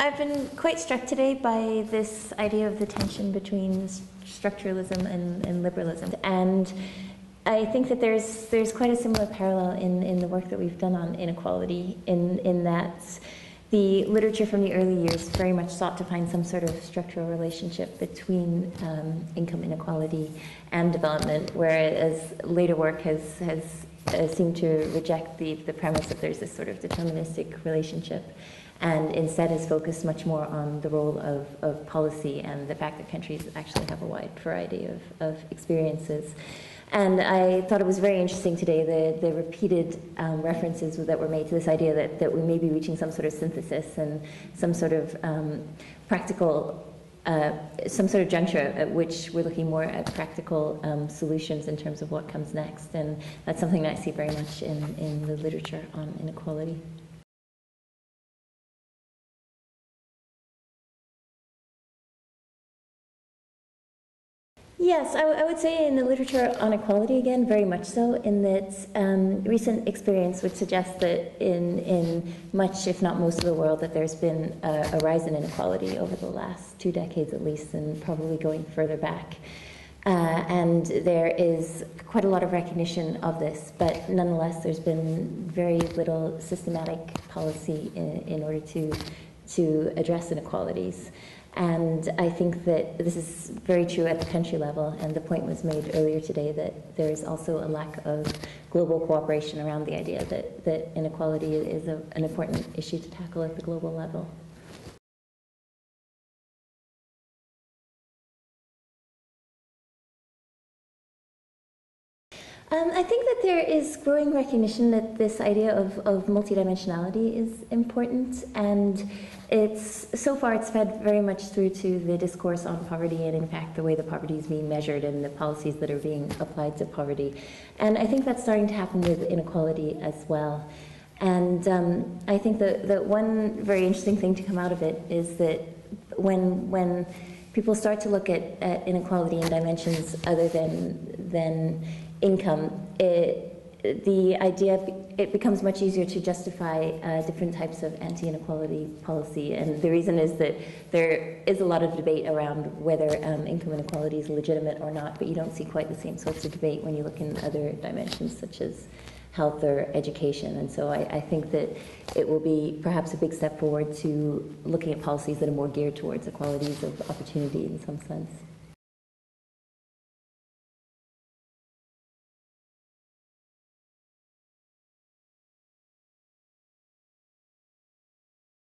I've been quite struck today by this idea of the tension between structuralism and liberalism. And I think that there's quite a similar parallel in the work that we've done on inequality, in that the literature from the early years very much sought to find some sort of structural relationship between income inequality and development, whereas later work has seemed to reject the premise that there's this sort of deterministic relationship, and instead has focused much more on the role of policy and the fact that countries actually have a wide variety of experiences. And I thought it was very interesting today, the repeated references that were made to this idea that we may be reaching some sort of synthesis and some sort of practical, some sort of juncture at which we're looking more at practical solutions in terms of what comes next. And that's something that I see very much in the literature on inequality. Yes, I would say in the literature on equality, again, very much so, in that recent experience would suggest that in much, if not most of the world, that there's been a rise in inequality over the last 2 decades at least, and probably going further back. And there is quite a lot of recognition of this, but nonetheless there's been very little systematic policy in order to address inequalities. And I think that this is very true at the country level, and the point was made earlier today that there is also a lack of global cooperation around the idea that inequality is an important issue to tackle at the global level. I think that there is growing recognition that this idea of multidimensionality is important, and so far it's fed very much through to the discourse on poverty and, in fact, the way that poverty is being measured and the policies that are being applied to poverty. And I think that's starting to happen with inequality as well. And I think that one very interesting thing to come out of it is that when people start to look at inequality in dimensions other than income, it becomes much easier to justify different types of anti-inequality policy. And the reason is that there is a lot of debate around whether income inequality is legitimate or not, but you don't see quite the same sorts of debate when you look in other dimensions such as health or education. And so I think that it will be perhaps a big step forward to looking at policies that are more geared towards equalities of opportunity in some sense.